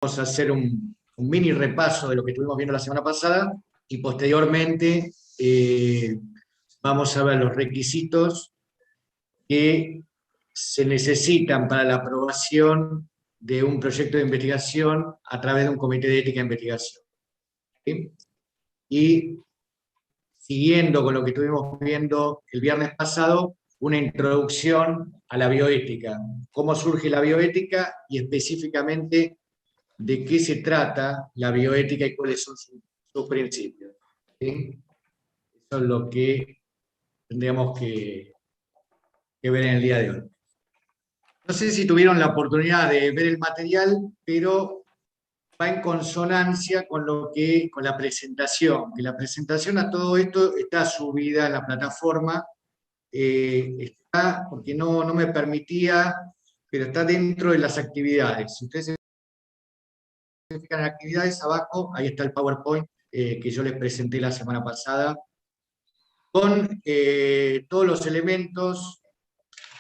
Vamos a hacer un mini repaso de lo que estuvimos viendo la semana pasada y posteriormente vamos a ver los requisitos que se necesitan para la aprobación de un proyecto de investigación a través de un comité de ética de investigación. ¿Sí? Y siguiendo con lo que estuvimos viendo el viernes pasado, una introducción a la bioética, cómo surge la bioética y específicamente de qué se trata la bioética y cuáles son sus principios. ¿Sí? Eso es lo que tendríamos que ver en el día de hoy. No sé si tuvieron la oportunidad de ver el material, pero va en consonancia con la presentación, que la presentación a todo esto está subida en la plataforma, está, porque no me permitía, pero está dentro de las actividades. Si ustedes se fijan en actividades abajo, ahí está el PowerPoint que yo les presenté la semana pasada, con todos los elementos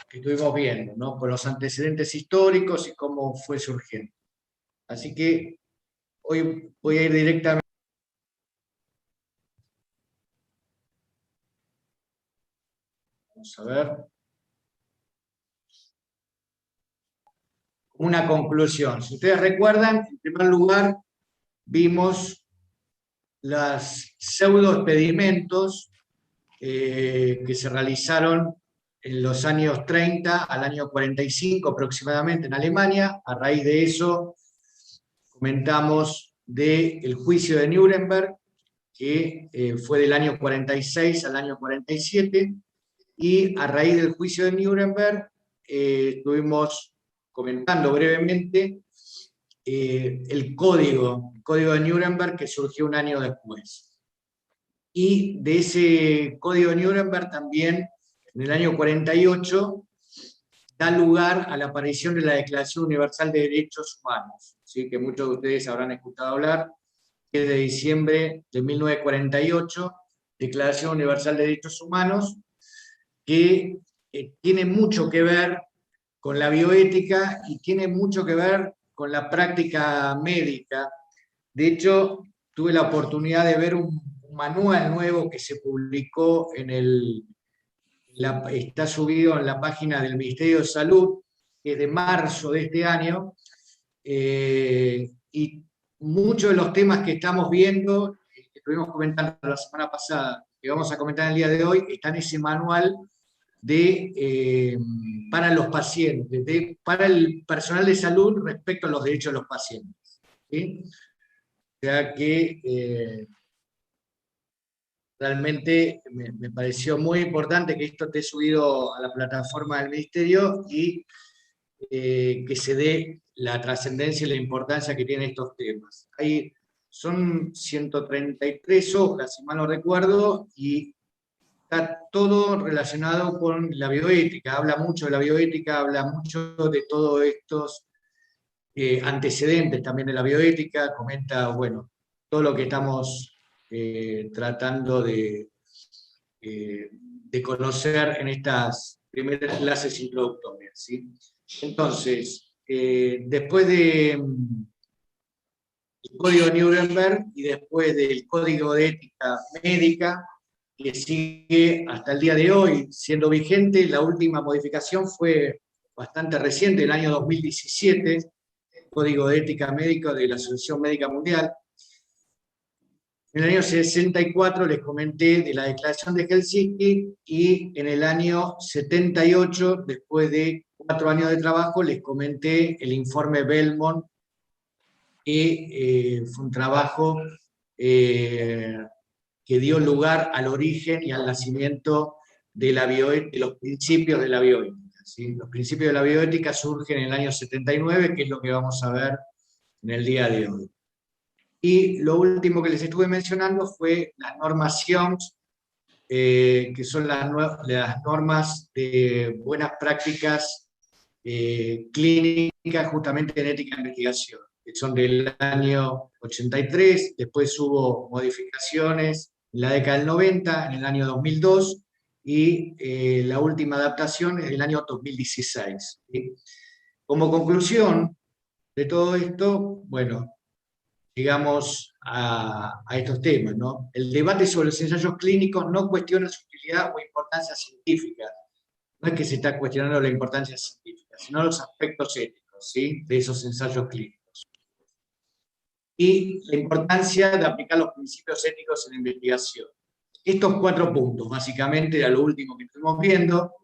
que estuvimos viendo, ¿no? Con los antecedentes históricos y cómo fue surgiendo. Así que hoy voy a ir directamente. Vamos a ver. Una conclusión. Si ustedes recuerdan, en primer lugar, vimos los pseudo-experimentos que se realizaron en los años 30 al año 45 aproximadamente en Alemania. A raíz de eso comentamos del juicio de Nuremberg, que fue del año 46 al año 47, y a raíz del juicio de Nuremberg estuvimos comentando brevemente el código de Nuremberg que surgió un año después. Y de ese código de Nuremberg también, en el año 48, da lugar a la aparición de la Declaración Universal de Derechos Humanos, ¿sí? Que muchos de ustedes habrán escuchado hablar, que es de diciembre de 1948, Declaración Universal de Derechos Humanos, que tiene mucho que ver con la bioética y tiene mucho que ver con la práctica médica. De hecho, tuve la oportunidad de ver un manual nuevo que se publicó está subido en la página del Ministerio de Salud, que es de marzo de este año, y muchos de los temas que estamos viendo, que estuvimos comentando la semana pasada, que vamos a comentar el día de hoy, está en ese manual para los pacientes, para el personal de salud respecto a los derechos de los pacientes. ¿Sí? O sea que realmente me pareció muy importante que esto esté subido a la plataforma del Ministerio y que se dé la trascendencia y la importancia que tienen estos temas. Son 133 hojas, si mal no recuerdo, y está todo relacionado con la bioética. Habla mucho de la bioética, habla mucho de todos estos antecedentes también de la bioética, comenta, bueno, todo lo que estamos tratando de conocer en estas primeras clases introductorias, ¿sí? Entonces, después del Código de Nuremberg y después del Código de Ética Médica, que sigue hasta el día de hoy siendo vigente, la última modificación fue bastante reciente, el año 2017, el Código de Ética Médica de la Asociación Médica Mundial. En el año 64 les comenté de la Declaración de Helsinki, y en el año 78, después de 4 años de trabajo, les comenté el informe Belmont, que fue un trabajo que dio lugar al origen y al nacimiento de los principios de la bioética, ¿sí? Los principios de la bioética surgen en el año 79, que es lo que vamos a ver en el día de hoy. Y lo último que les estuve mencionando fue las normas SIOMS, que son las normas de buenas prácticas clínicas justamente en ética de investigación, que son del año 83, después hubo modificaciones en la década del 90, en el año 2002, y la última adaptación es del año 2016. ¿Sí? Como conclusión de todo esto, bueno, llegamos a estos temas, ¿no? El debate sobre los ensayos clínicos no cuestiona su utilidad o importancia científica. No es que se está cuestionando la importancia científica, sino los aspectos éticos, ¿sí?, de esos ensayos clínicos. Y la importancia de aplicar los principios éticos en la investigación. Estos 4 puntos, básicamente, era lo último que estuvimos viendo.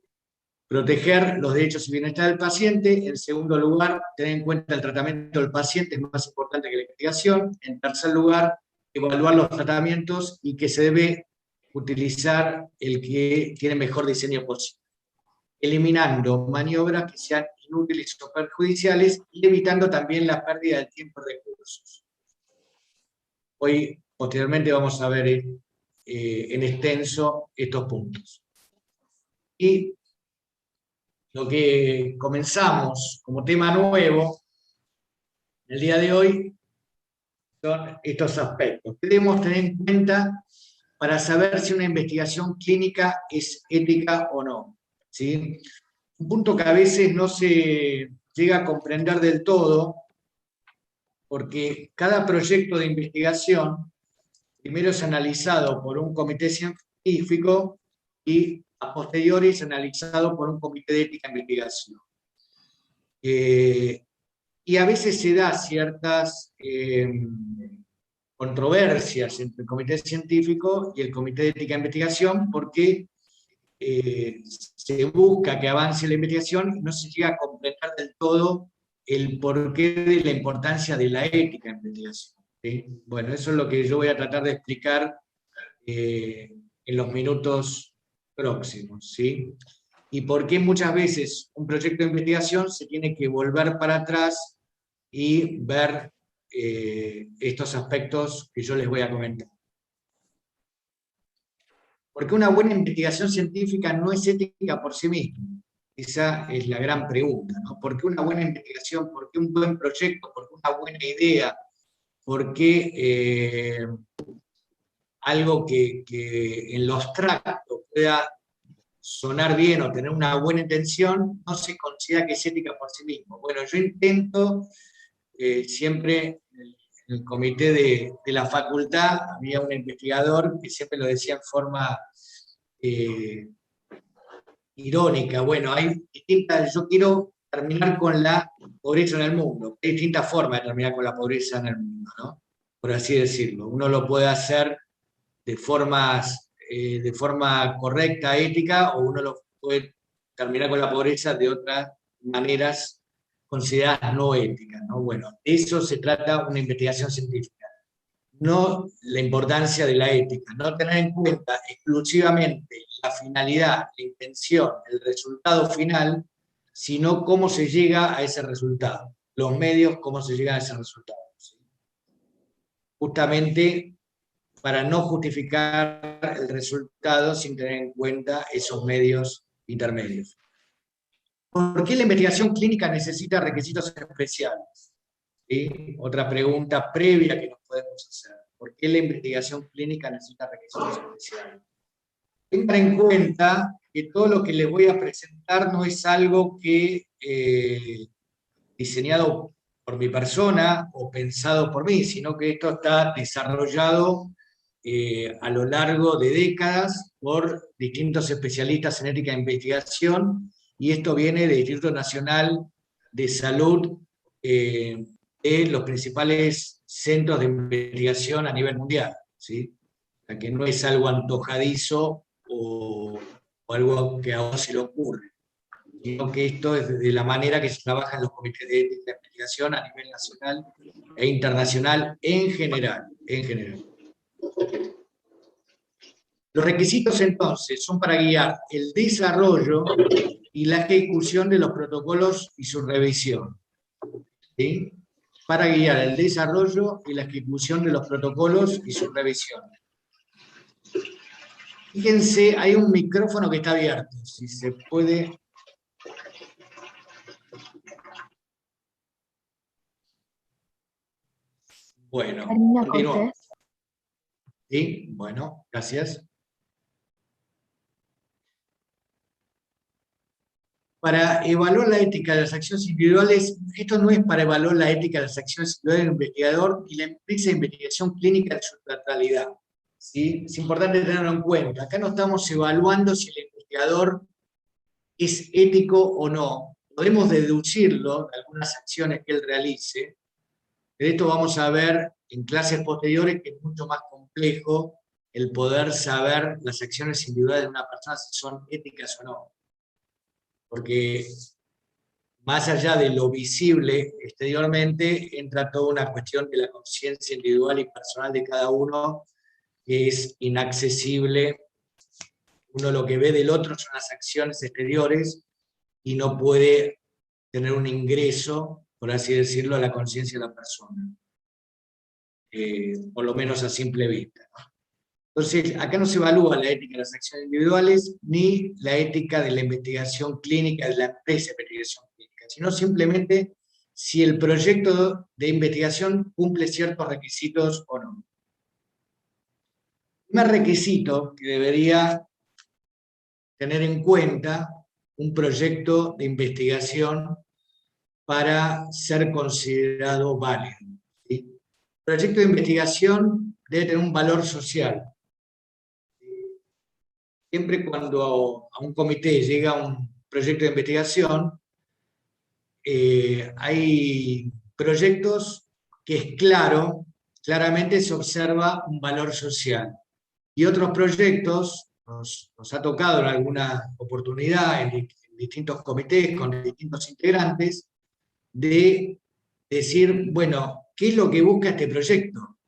Proteger los derechos y bienestar del paciente. En segundo lugar, tener en cuenta el tratamiento del paciente es más importante que la investigación. En tercer lugar, evaluar los tratamientos y que se debe utilizar el que tiene mejor diseño posible, eliminando maniobras que sean inútiles o perjudiciales y evitando también la pérdida de tiempo y recursos. Hoy, posteriormente, vamos a ver en extenso estos puntos. Y lo que comenzamos como tema nuevo el día de hoy son estos aspectos que debemos tener en cuenta para saber si una investigación clínica es ética o no, ¿sí? Un punto que a veces no se llega a comprender del todo, porque cada proyecto de investigación primero es analizado por un comité científico y a posteriori es analizado por un comité de ética de investigación. Y a veces se da ciertas controversias entre el comité científico y el comité de ética de investigación porque se busca que avance la investigación y no se llega a comprender del todo el porqué de la importancia de la ética en investigación, ¿sí? Bueno, eso es lo que yo voy a tratar de explicar en los minutos próximos, ¿sí? Y por qué muchas veces un proyecto de investigación se tiene que volver para atrás y ver estos aspectos que yo les voy a comentar. Porque una buena investigación científica no es ética por sí misma. Esa es la gran pregunta, ¿no? ¿Por qué una buena investigación? ¿Por qué un buen proyecto? ¿Por qué una buena idea? ¿Por qué algo que en lo abstracto pueda sonar bien o tener una buena intención no se considera que es ética por sí mismo? Bueno, yo intento siempre en el comité de la facultad había un investigador que siempre lo decía en forma irónica. Bueno, hay distintas, yo quiero terminar con la pobreza en el mundo. Hay distintas formas de terminar con la pobreza en el mundo, ¿no? Por así decirlo. Uno lo puede hacer de forma correcta, ética, o uno lo puede terminar con la pobreza de otras maneras consideradas no éticas, ¿no? Bueno, de eso se trata una investigación científica. No la importancia de la ética, no tener en cuenta exclusivamente la finalidad, la intención, el resultado final, sino cómo se llega a ese resultado, los medios, cómo se llega a ese resultado, ¿sí? Justamente para no justificar el resultado sin tener en cuenta esos medios intermedios. ¿Por qué la investigación clínica necesita requisitos especiales? ¿Sí? Otra pregunta previa que nos podemos hacer. ¿Por qué la investigación clínica necesita requisitos especiales? Tengan en cuenta que todo lo que les voy a presentar no es algo que diseñado por mi persona o pensado por mí, sino que esto está desarrollado a lo largo de décadas por distintos especialistas en ética de investigación, y esto viene del Instituto Nacional de Salud de los principales centros de investigación a nivel mundial, ¿sí? O sea, que no es algo antojadizo o algo que a vos se le ocurre, sino que esto es de la manera que se trabaja en los comités de ética de investigación a nivel nacional e internacional en general, en general. Los requisitos entonces son para guiar el desarrollo y la ejecución de los protocolos y su revisión, ¿sí? Para guiar el desarrollo y la ejecución de los protocolos y su revisión. Fíjense, hay un micrófono que está abierto, si se puede. Bueno, continuamos. Sí, bueno, gracias. para evaluar la ética de las acciones individuales, esto no es para evaluar la ética de las acciones individuales del investigador y la empresa de investigación clínica en su totalidad. ¿Sí? Es importante tenerlo en cuenta. Acá no estamos evaluando si el investigador es ético o no. Podemos deducirlo de algunas acciones que él realice. De esto vamos a ver en clases posteriores que es mucho más complejo el poder saber las acciones individuales de una persona si son éticas o no. Porque más allá de lo visible exteriormente, entra toda una cuestión de la conciencia individual y personal de cada uno, que es inaccesible. Uno lo que ve del otro son las acciones exteriores y no puede tener un ingreso, por así decirlo, a la conciencia de la persona. Por lo menos a simple vista, ¿no? Entonces, acá no se evalúa la ética de las acciones individuales ni la ética de la investigación clínica de la empresa de investigación clínica, sino simplemente si el proyecto de investigación cumple ciertos requisitos o no. Un requisito que debería tener en cuenta un proyecto de investigación para ser considerado válido, ¿sí? El proyecto de investigación debe tener un valor social. Siempre cuando a un comité llega un proyecto de investigación, hay proyectos que es claramente se observa un valor social. Y otros proyectos, nos ha tocado en alguna oportunidad en distintos comités con distintos integrantes, de decir, bueno, ¿qué es lo que busca este proyecto?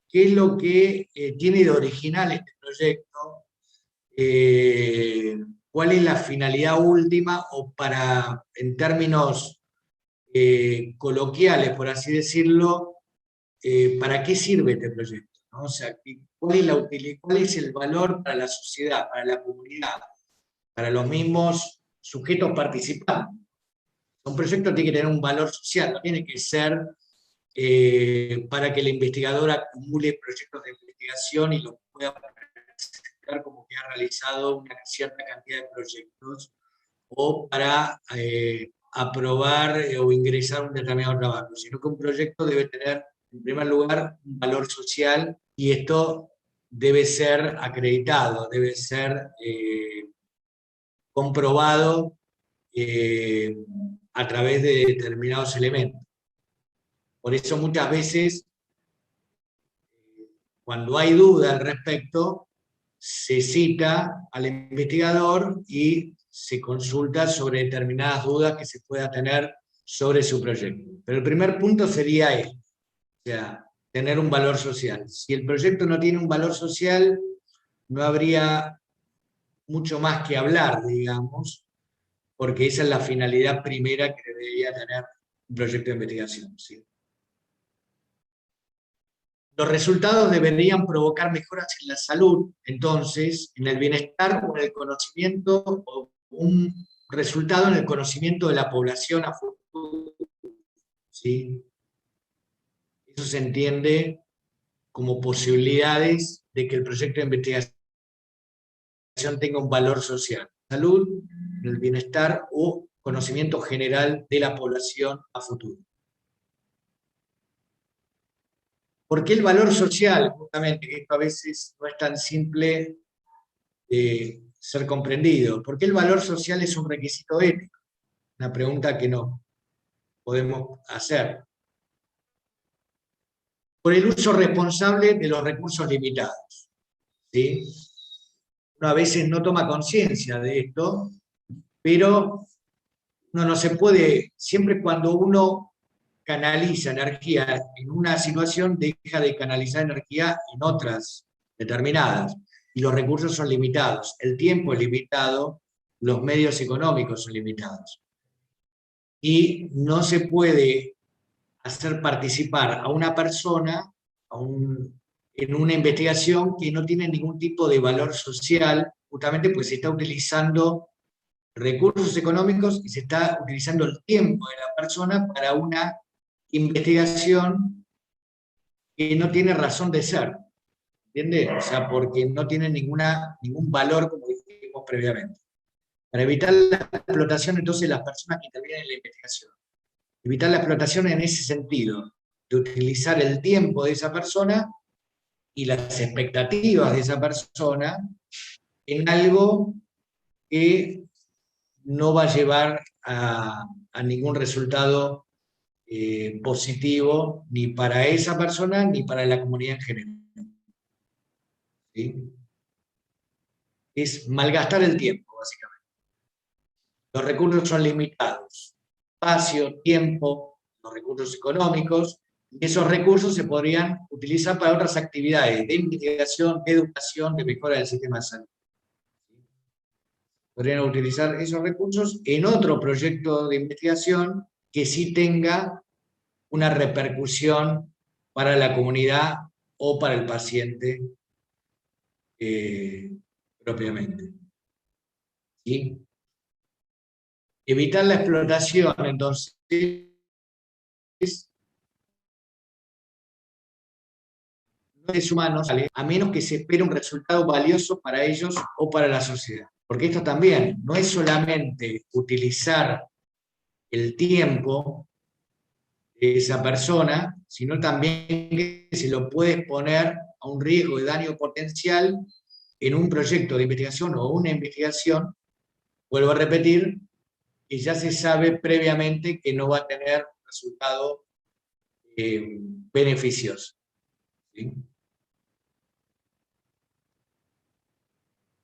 ¿Qué es lo que tiene de original este proyecto? ¿Cuál es la finalidad última? O para, en términos coloquiales, por así decirlo, ¿para qué sirve este proyecto? ¿No? O sea, ¿cuál es la utilidad, cuál es el valor para la sociedad, para la comunidad, para los mismos sujetos participantes? Un proyecto tiene que tener un valor social, no tiene que ser para que el investigador acumule proyectos de investigación y los pueda presentar como que ha realizado una cierta cantidad de proyectos, o para aprobar o ingresar a un determinado trabajo, sino que un proyecto debe tener, en primer lugar, un valor social, y esto debe ser acreditado, debe ser comprobado a través de determinados elementos. Por eso muchas veces, cuando hay duda al respecto, se cita al investigador y se consulta sobre determinadas dudas que se pueda tener sobre su proyecto. Pero el primer punto sería este, o sea, tener un valor social. Si el proyecto no tiene un valor social, no habría mucho más que hablar, digamos, porque esa es la finalidad primera que debería tener un proyecto de investigación, ¿sí? Los resultados deberían provocar mejoras en la salud, entonces, en el bienestar o en el conocimiento, o un resultado en el conocimiento de la población a futuro, ¿sí? Eso se entiende como posibilidades de que el proyecto de investigación tenga un valor social. Salud, en el bienestar o conocimiento general de la población a futuro. ¿Por qué el valor social? Justamente, que esto a veces no es tan simple de ser comprendido. ¿Por qué el valor social es un requisito ético? Una pregunta que no podemos hacer. Por el uso responsable de los recursos limitados, ¿sí? Uno a veces no toma conciencia de esto, pero uno no se puede, siempre cuando uno canaliza energía en una situación, deja de canalizar energía en otras determinadas. Y los recursos son limitados, el tiempo es limitado, los medios económicos son limitados. Y no se puede hacer participar a una persona en una investigación que no tiene ningún tipo de valor social, justamente porque se está utilizando recursos económicos y se está utilizando el tiempo de la persona para una investigación que no tiene razón de ser, ¿entiendes? O sea, porque no tiene ningún valor, como dijimos previamente. Para evitar la explotación, entonces, de las personas que intervienen en la investigación. Evitar la explotación en ese sentido, de utilizar el tiempo de esa persona y las expectativas de esa persona en algo que no va a llevar a ningún resultado positivo ni para esa persona ni para la comunidad en general. ¿Sí? Es malgastar el tiempo, básicamente. Los recursos son limitados: espacio, tiempo, los recursos económicos, y esos recursos se podrían utilizar para otras actividades de investigación, de educación, de mejora del sistema de salud. Podrían utilizar esos recursos en otro proyecto de investigación que sí tenga una repercusión para la comunidad o para el paciente propiamente. ¿Sí? Evitar la explotación, entonces, seres humanos, a menos que se espere un resultado valioso para ellos o para la sociedad. Porque esto también no es solamente utilizar el tiempo de esa persona, sino también que se lo puede exponer a un riesgo de daño potencial en un proyecto de investigación o una investigación, vuelvo a repetir, que ya se sabe previamente que no va a tener resultado beneficioso. ¿Sí?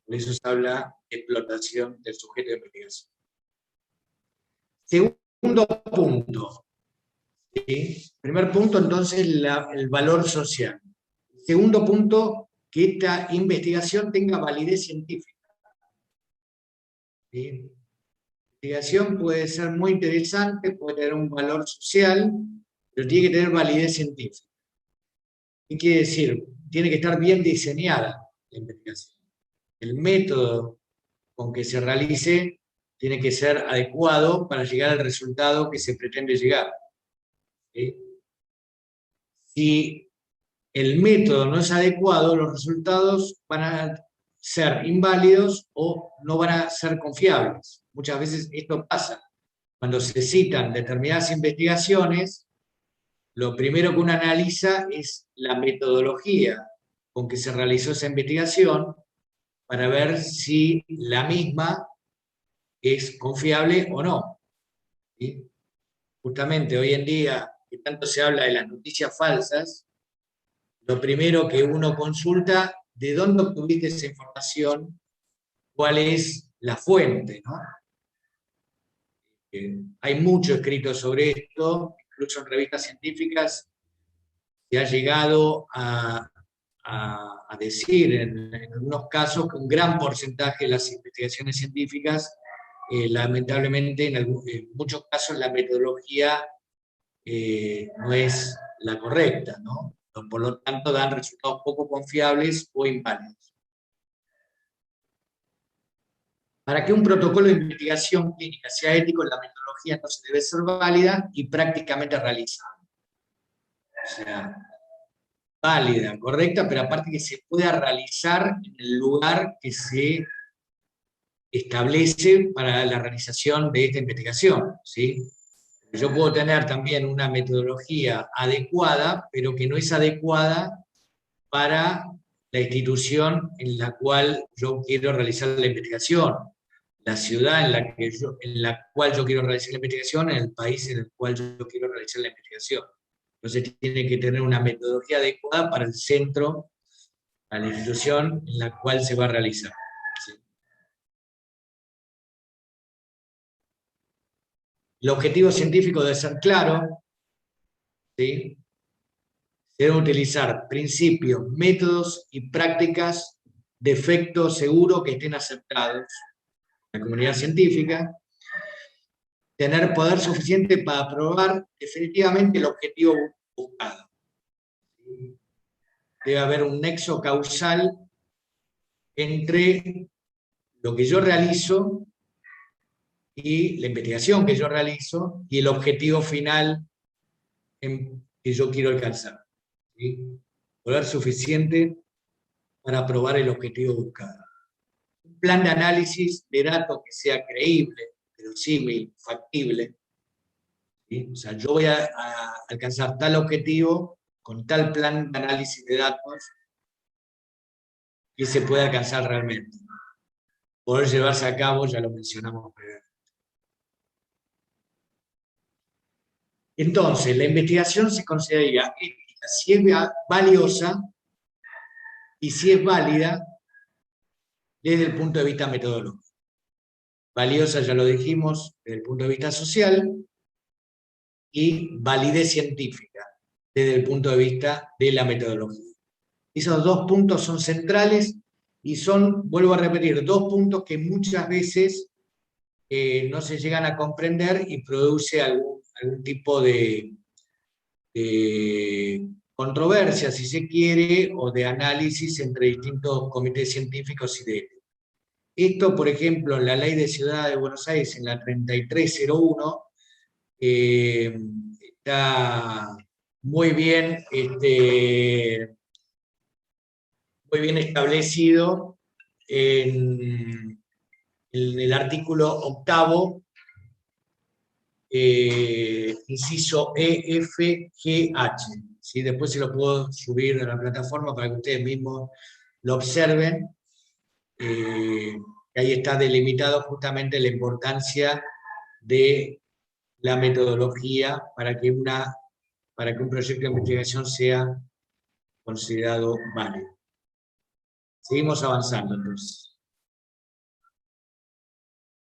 Por eso se habla de explotación del sujeto de investigación. Segundo punto. ¿Sí? Primer punto, entonces, el valor social. Segundo punto, que esta investigación tenga validez científica. ¿Sí? La investigación puede ser muy interesante, puede tener un valor social, pero tiene que tener validez científica. ¿Qué quiere decir? Tiene que estar bien diseñada la investigación. El método con que se realice tiene que ser adecuado para llegar al resultado que se pretende llegar. ¿Sí? Si el método no es adecuado, los resultados van a ser inválidos o no van a ser confiables. Muchas veces esto pasa. Cuando se citan determinadas investigaciones, lo primero que uno analiza es la metodología con que se realizó esa investigación para ver si la misma es confiable o no. ¿Sí? Justamente hoy en día, que tanto se habla de las noticias falsas, lo primero que uno consulta, ¿de dónde obtuviste esa información? ¿Cuál es la fuente? ¿No? Hay mucho escrito sobre esto, incluso en revistas científicas se ha llegado a decir en algunos casos que un gran porcentaje de las investigaciones científicas, lamentablemente en muchos casos la metodología no es la correcta, ¿no? Por lo tanto dan resultados poco confiables o inválidos. Para que un protocolo de investigación clínica sea ético, la metodología entonces debe ser válida y prácticamente realizable. O sea, válida, correcta, pero aparte que se pueda realizar en el lugar que se establece para la realización de esta investigación, ¿sí? Yo puedo tener también una metodología adecuada, pero que no es adecuada para la institución en la cual yo quiero realizar la investigación, la ciudad en la cual yo quiero realizar la investigación, en el país en el cual yo quiero realizar la investigación. Entonces tiene que tener una metodología adecuada para el centro, para la institución en la cual se va a realizar. ¿Sí? El objetivo científico debe ser claro, ¿sí? Se deben utilizar principios, métodos y prácticas de efecto seguro que estén aceptados en la comunidad científica, tener poder suficiente para probar definitivamente el objetivo buscado. Debe haber un nexo causal entre lo que yo realizo y la investigación que yo realizo y el objetivo final que yo quiero alcanzar. ¿Sí? Poder suficiente para probar el objetivo buscado. plan de análisis de datos que sea creíble, verosímil, factible. ¿Sí? O sea, yo voy a alcanzar tal objetivo con tal plan de análisis de datos que se puede alcanzar realmente. Poder llevarse a cabo, ya lo mencionamos previamente. Entonces, la investigación se consideraría ética si es valiosa y si es válida desde el punto de vista metodológico. Valiosa, ya lo dijimos, desde el punto de vista social, y validez científica, desde el punto de vista de la metodología. Esos dos puntos son centrales y son, vuelvo a repetir, dos puntos que muchas veces no se llegan a comprender y produce algún tipo de controversia, si se quiere, o de análisis entre distintos comités científicos y de ética. Esto, por ejemplo, en la Ley de Ciudad de Buenos Aires, en la 3301, está muy bien, muy bien establecido en el artículo 8º, inciso E, F, G, H. ¿Sí? Después se lo puedo subir a la plataforma para que ustedes mismos lo observen. Ahí está delimitado justamente la importancia de la metodología para que un proyecto de investigación sea considerado válido. Seguimos avanzando entonces.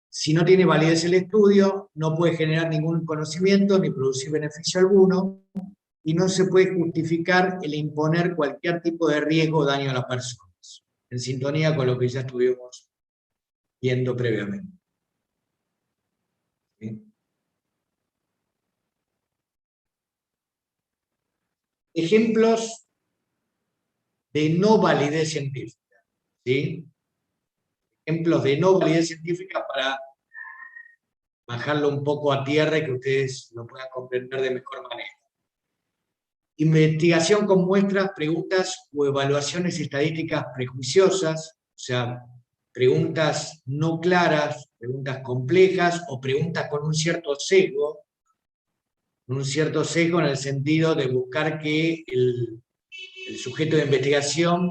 Si no tiene validez el estudio, no puede generar ningún conocimiento ni producir beneficio alguno, y no se puede justificar el imponer cualquier tipo de riesgo o daño a las personas, en sintonía con lo que ya estuvimos viendo previamente. ¿Sí? Ejemplos de no validez científica. ¿Sí? Ejemplos de no validez científica para bajarlo un poco a tierra y que ustedes lo puedan comprender de mejor manera. Investigación con muestras, preguntas o evaluaciones estadísticas prejuiciosas, o sea, preguntas no claras, preguntas complejas o preguntas con un cierto sesgo en el sentido de buscar que el sujeto de investigación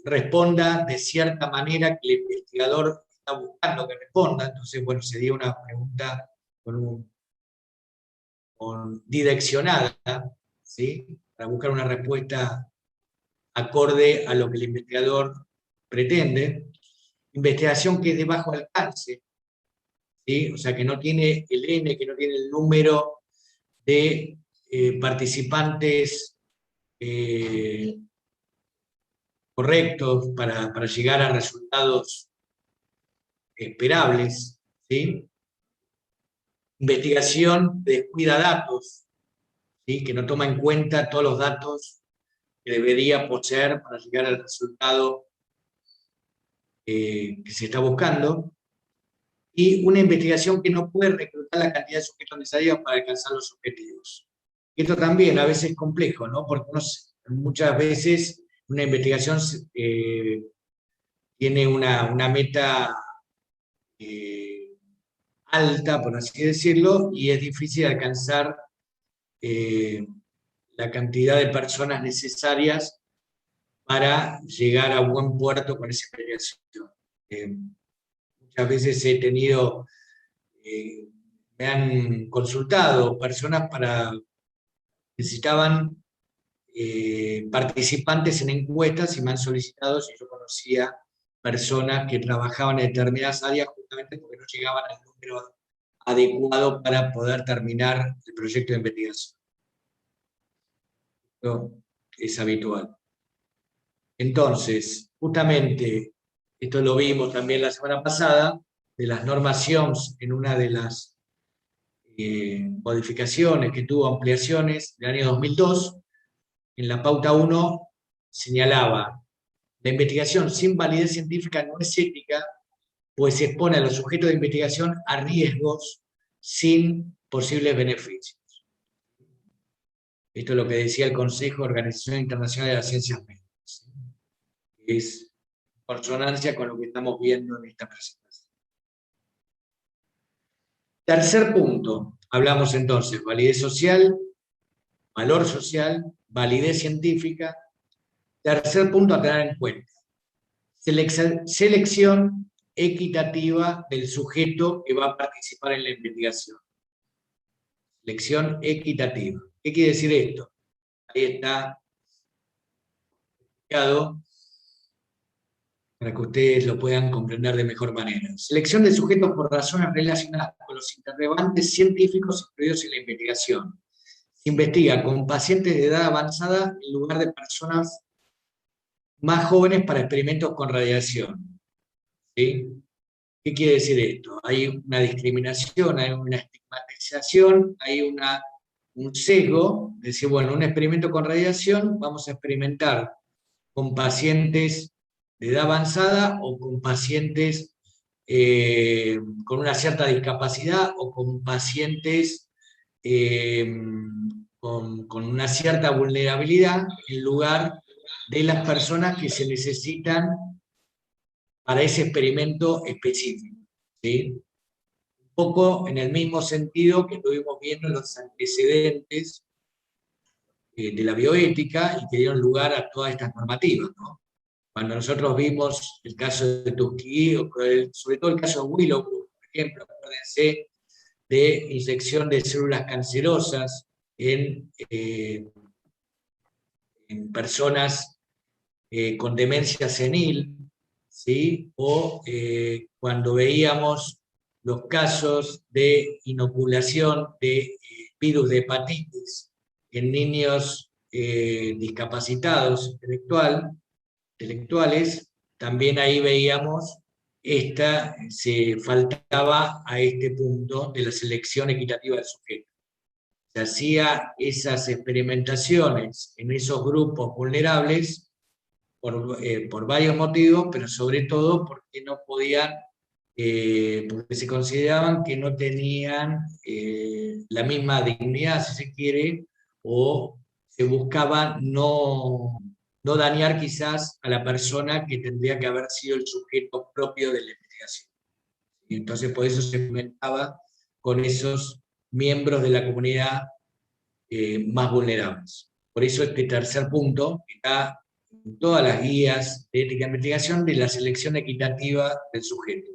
responda de cierta manera que el investigador está buscando que responda. Entonces, bueno, sería una pregunta direccionada, ¿sí? Para buscar una respuesta acorde a lo que el investigador pretende. Investigación que es de bajo alcance, ¿sí? O sea, que no tiene el N, que no tiene el número de participantes correctos para llegar a resultados esperables, ¿sí? Investigación que descuida datos, ¿sí? Que no toma en cuenta todos los datos que debería poseer para llegar al resultado que se está buscando, y una investigación que no puede reclutar la cantidad de sujetos necesarios para alcanzar los objetivos. Esto también a veces es complejo, ¿no? Porque muchas veces una investigación tiene una meta alta, por así decirlo, y es difícil alcanzar la cantidad de personas necesarias para llegar a buen puerto con esa investigación. Muchas veces he tenido, me han consultado personas necesitaban participantes en encuestas y me han solicitado si yo conocía personas que trabajaban en determinadas áreas justamente porque no llegaban al número adecuado para poder terminar el proyecto de investigación. Esto es habitual. Entonces, justamente, esto lo vimos también la semana pasada, de las normas SIOMS en una de las modificaciones que tuvo ampliaciones del año 2002, en la pauta 1 señalaba: la investigación sin validez científica no es ética, pues expone a los sujetos de investigación a riesgos sin posibles beneficios. Esto es lo que decía el Consejo de Organización Internacional de las Ciencias Médicas. Es consonancia con lo que estamos viendo en esta presentación. Tercer punto, hablamos entonces validez social, valor social, validez científica. Tercer punto a tener en cuenta, selección equitativa del sujeto que va a participar en la investigación. Selección equitativa. ¿Qué quiere decir esto? Ahí está explicado para que ustedes lo puedan comprender de mejor manera. Selección de sujetos por razones relacionadas con los interrogantes científicos incluidos en la investigación. Se investiga con pacientes de edad avanzada en lugar de personas más jóvenes para experimentos con radiación. ¿Sí? ¿Qué quiere decir esto? Hay una discriminación, hay una estigmatización, hay un sesgo, de decir, bueno, un experimento con radiación, vamos a experimentar con pacientes de edad avanzada o con pacientes con una cierta discapacidad o con pacientes con una cierta vulnerabilidad en lugar de las personas que se necesitan para ese experimento específico. ¿Sí? Un poco en el mismo sentido que estuvimos viendo en los antecedentes de la bioética y que dieron lugar a todas estas normativas, ¿no? Cuando nosotros vimos el caso de Tuskegee, sobre todo el caso de Willow, por ejemplo, acuérdense de inyección de células cancerosas en personas con demencia senil, ¿sí? O cuando veíamos los casos de inoculación de virus de hepatitis en niños discapacitados intelectuales, también ahí veíamos se faltaba a este punto de la selección equitativa del sujeto. Se hacía esas experimentaciones en esos grupos vulnerables por varios motivos, pero sobre todo porque no podían, porque se consideraban que no tenían la misma dignidad, si se quiere, o se buscaba no dañar quizás a la persona que tendría que haber sido el sujeto propio de la investigación. Y entonces por eso se experimentaba con esos miembros de la comunidad más vulnerables. Por eso este tercer punto está en todas las guías de ética de investigación de la selección equitativa del sujeto.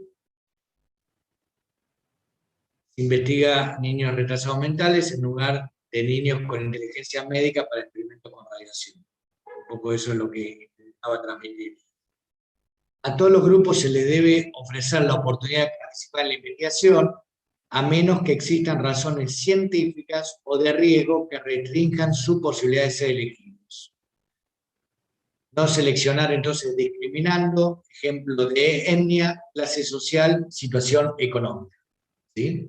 Se investiga niños retrasados mentales en lugar de niños con inteligencia médica para experimentos con radiación. Un poco eso es lo que intentaba transmitir. A todos los grupos se les debe ofrecer la oportunidad de participar en la investigación, a menos que existan razones científicas o de riesgo que restrinjan su posibilidad de ser elegidos. No seleccionar entonces discriminando, ejemplo de etnia, clase social, situación económica. ¿Sí?